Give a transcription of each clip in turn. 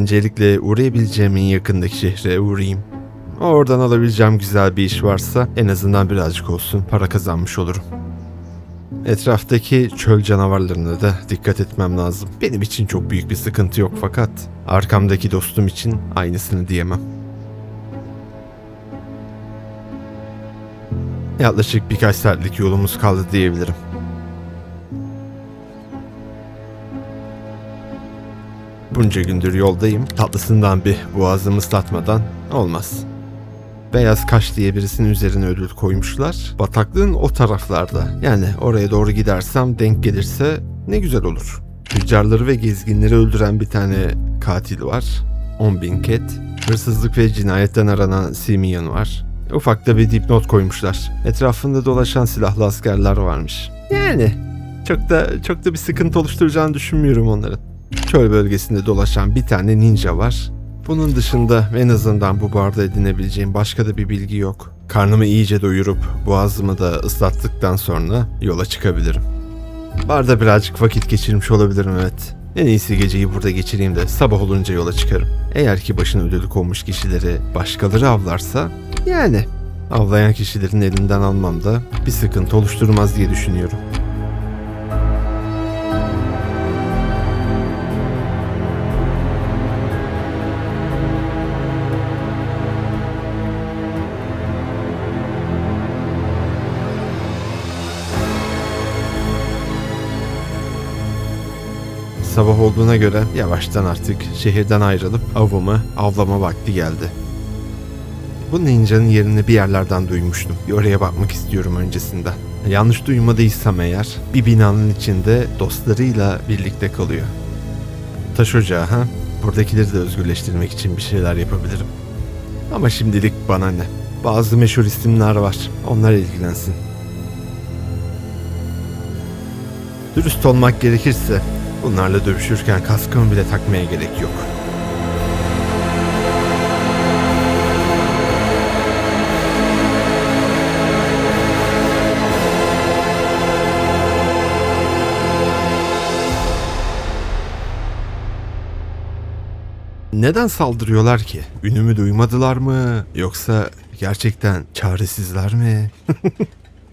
öncelikle uğrayabileceğim en yakındaki şehre uğrayayım. Oradan alabileceğim güzel bir iş varsa en azından birazcık olsun para kazanmış olurum. Etraftaki çöl canavarlarına da dikkat etmem lazım. Benim için çok büyük bir sıkıntı yok fakat arkamdaki dostum için aynısını diyemem. Yaklaşık birkaç saatlik yolumuz kaldı diyebilirim. Bunca gündür yoldayım. Tatlısından bir boğazımı ıslatmadan olmaz. Beyaz Kaş diye birisinin üzerine ödül koymuşlar. Bataklığın o taraflarda. Yani oraya doğru gidersem denk gelirse ne güzel olur. Tüccarları ve gezginleri öldüren bir tane katil var. 10.000 ket. Hırsızlık ve cinayetten aranan Simeon var. Ufakta bir dipnot koymuşlar. Etrafında dolaşan silahlı askerler varmış. Yani çok da bir sıkıntı oluşturacağını düşünmüyorum onların. Çöl bölgesinde dolaşan bir tane ninja var. Bunun dışında en azından bu barda edinebileceğim başka da bir bilgi yok. Karnımı iyice doyurup boğazımı da ıslattıktan sonra yola çıkabilirim. Barda birazcık vakit geçirmiş olabilirim, evet. En iyisi geceyi burada geçireyim de sabah olunca yola çıkarım. Eğer ki başına ödülü konmuş kişileri başkaları avlarsa, yani avlayan kişilerin elinden almam da bir sıkıntı oluşturmaz diye düşünüyorum. Sabah olduğuna göre yavaştan artık şehirden ayrılıp avlama vakti geldi. Bu ninjanın yerini bir yerlerden duymuştum. Bir oraya bakmak istiyorum öncesinde. Yanlış duymadıysam eğer bir binanın içinde dostlarıyla birlikte kalıyor. Taş ocağı ha? Buradakileri de özgürleştirmek için bir şeyler yapabilirim. Ama şimdilik bana ne? Bazı meşhur isimler var. Onlar ilgilensin. Dürüst olmak gerekirse bunlarla dövüşürken kaskımı bile takmaya gerek yok. Neden saldırıyorlar ki? Ünümü duymadılar mı? Yoksa gerçekten çaresizler mi?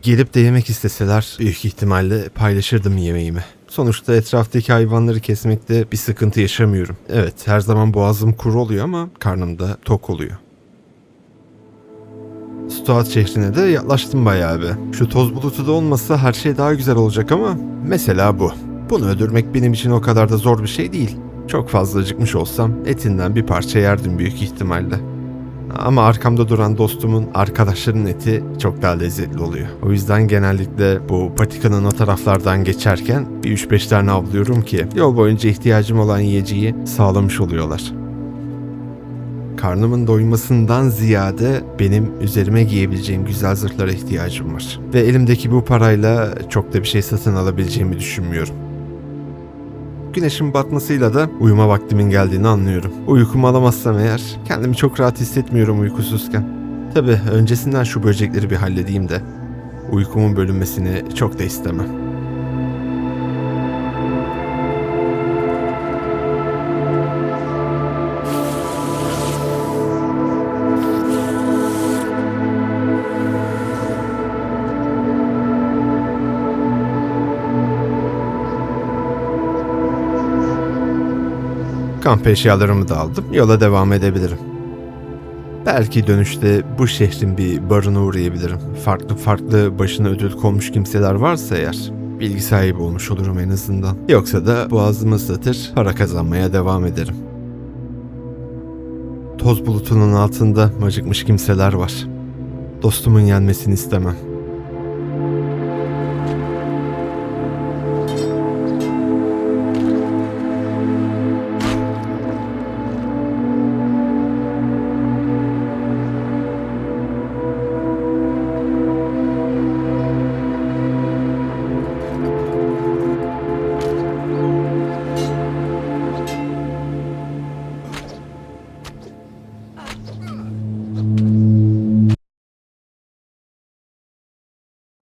Gelip de yemek isteseler büyük ihtimalle paylaşırdım yemeğimi. Sonuçta etraftaki hayvanları kesmekte bir sıkıntı yaşamıyorum. Evet, her zaman boğazım kuru oluyor ama karnım da tok oluyor. Stuat şehrine de yaklaştım bayağı bir. Şu toz bulutu da olmasa her şey daha güzel olacak ama mesela bu. Bunu öldürmek benim için o kadar da zor bir şey değil. Çok fazla acıkmış olsam etinden bir parça yerdim büyük ihtimalle. Ama arkamda duran dostumun arkadaşlarının eti çok daha lezzetli oluyor. O yüzden genellikle bu patikanın o taraflardan geçerken bir 3-5 tane avlıyorum ki yol boyunca ihtiyacım olan yiyeceği sağlamış oluyorlar. Karnımın doymasından ziyade benim üzerime giyebileceğim güzel zırhlara ihtiyacım var. Ve elimdeki bu parayla çok da bir şey satın alabileceğimi düşünmüyorum. Güneşin batmasıyla da uyuma vaktimin geldiğini anlıyorum. Uykumu alamazsam eğer kendimi çok rahat hissetmiyorum uykusuzken. Tabii öncesinden şu böcekleri bir halledeyim de uykumun bölünmesini çok da istemem. Kamp eşyalarımı da aldım. Yola devam edebilirim. Belki dönüşte bu şehrin bir barına uğrayabilirim. Farklı başına ödül konmuş kimseler varsa eğer bilgi sahibi olmuş olurum en azından. Yoksa da boğazımı ıslatır, para kazanmaya devam ederim. Toz bulutunun altında acıkmış kimseler var. Dostumun yenmesini istemem.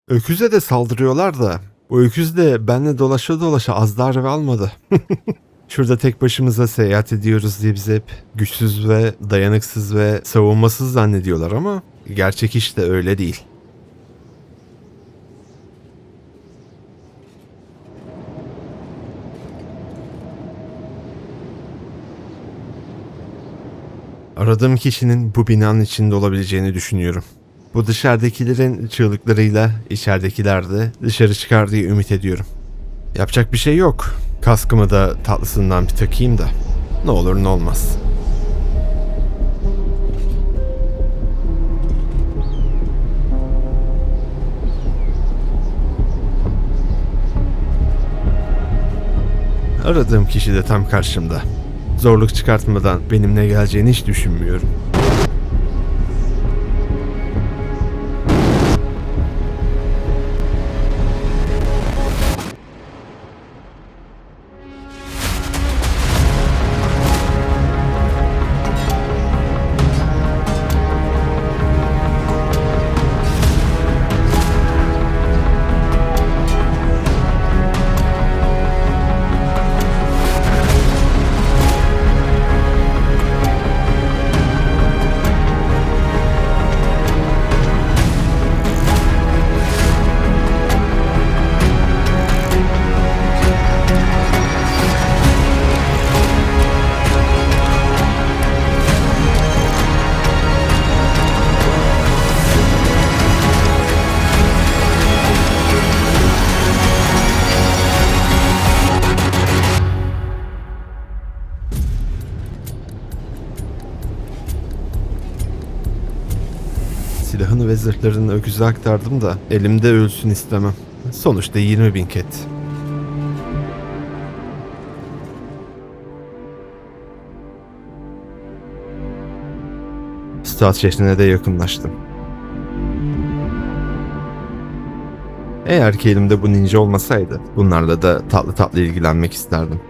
Öküze de saldırıyorlar da bu öküz de benle dolaşa dolaşa az darbe almadı. Şurada tek başımıza seyahat ediyoruz diye bizi hep güçsüz ve dayanıksız ve savunmasız zannediyorlar ama gerçek işte öyle değil. Aradığım kişinin bu binanın içinde olabileceğini düşünüyorum. Bu dışarıdakilerin çığlıklarıyla içeridekiler de dışarı çıkar diye ümit ediyorum. Yapacak bir şey yok. Kaskımı da tatlısından bir takayım da ne olur ne olmaz. Aradığım kişi de tam karşımda. Zorluk çıkartmadan benimle geleceğini hiç düşünmüyorum. Silahını ve zırhlarını öküze aktardım da elimde ölsün istemem. Sonuçta 20.000 ket. Stat şehrine de yakınlaştım. Eğer ki elimde bu ninja olmasaydı bunlarla da tatlı tatlı ilgilenmek isterdim.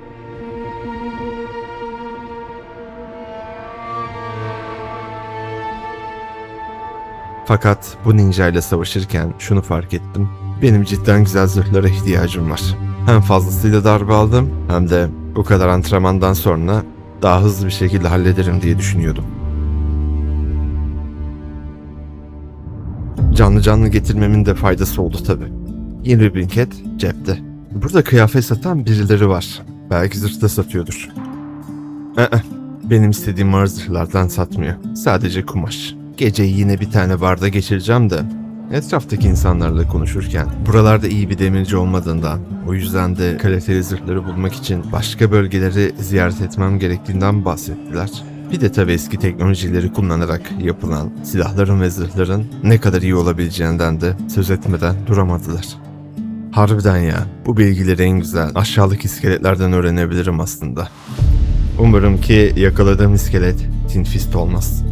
Fakat bu ninja ile savaşırken şunu fark ettim. Benim cidden güzel zırhlara ihtiyacım var. Hem fazlasıyla darbe aldım hem de bu kadar antrenmandan sonra daha hızlı bir şekilde hallederim diye düşünüyordum. Canlı canlı getirmemin de faydası oldu tabii. 20.000 ket cepte. Burada kıyafet satan birileri var. Belki zırh da satıyordur. Benim istediğim ağır zırhlardan satmıyor. Sadece kumaş. Geceyi yine bir tane barda geçireceğim de etraftaki insanlarla konuşurken buralarda iyi bir demirci olmadığından, o yüzden de kaliteli zırhları bulmak için başka bölgeleri ziyaret etmem gerektiğinden bahsettiler. Bir de tabii eski teknolojileri kullanarak yapılan silahların ve zırhların ne kadar iyi olabileceğinden de söz etmeden duramadılar. Harbiden ya, bu bilgileri en güzel aşağılık iskeletlerden öğrenebilirim aslında. Umarım ki yakaladığım iskelet Tin Fist olmaz.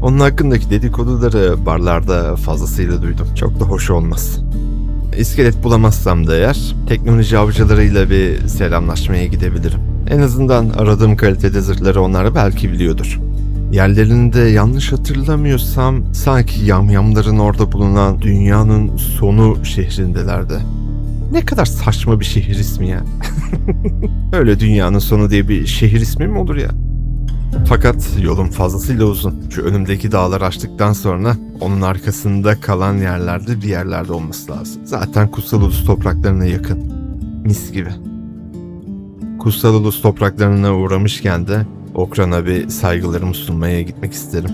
Onun hakkındaki dedikoduları barlarda fazlasıyla duydum. Çok da hoş olmaz. İskelet bulamazsam da eğer teknoloji avcılarıyla bir selamlaşmaya gidebilirim. En azından aradığım kalitede zırhları onlar belki biliyordur. Yerlerinde yanlış hatırlamıyorsam sanki yamyamların orada bulunan dünyanın sonu şehrindelerdi. Ne kadar saçma bir şehir ismi ya. Öyle dünyanın sonu diye bir şehir ismi mi olur ya? Fakat yolum fazlasıyla uzun. Şu önümdeki dağları aştıktan sonra onun arkasında kalan yerlerde bir yerlerde olması lazım. Zaten Kutsal Ulus topraklarına yakın. Mis gibi. Kutsal Ulus topraklarına uğramışken de Okran'a bir saygılarımı sunmaya gitmek isterim.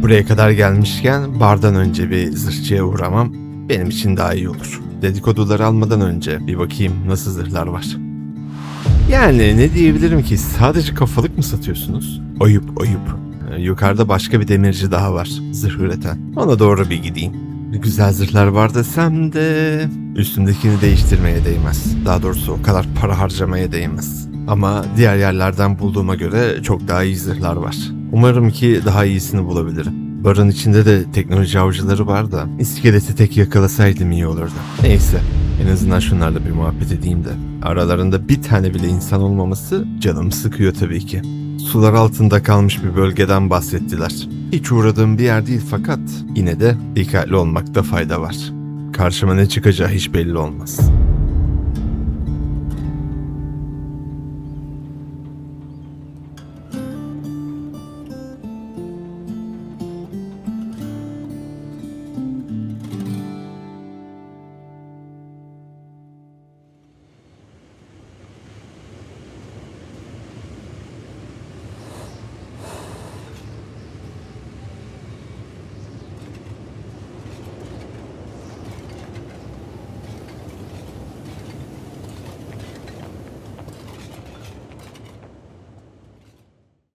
Buraya kadar gelmişken bardan önce bir zırhçıya uğramam benim için daha iyi olur. Dedikoduları almadan önce bir bakayım nasıl zırhlar var. Yani ne diyebilirim ki, sadece kafalık mı satıyorsunuz? Ayıp ayıp. Yukarıda başka bir demirci daha var, zırh üreten. Ona doğru bir gideyim. Güzel zırhlar var desem de üstümdekini değiştirmeye değmez. Daha doğrusu o kadar para harcamaya değmez. Ama diğer yerlerden bulduğuma göre çok daha iyi zırhlar var. Umarım ki daha iyisini bulabilirim. Barın içinde de teknoloji avcıları var da iskeleti tek yakalasaydım iyi olurdu. Neyse, en azından şunlarla bir muhabbet edeyim de. Aralarında bir tane bile insan olmaması canımı sıkıyor tabii ki. Sular altında kalmış bir bölgeden bahsettiler. Hiç uğradığım bir yer değil fakat yine de dikkatli olmakta fayda var. Karşıma ne çıkacağı hiç belli olmaz.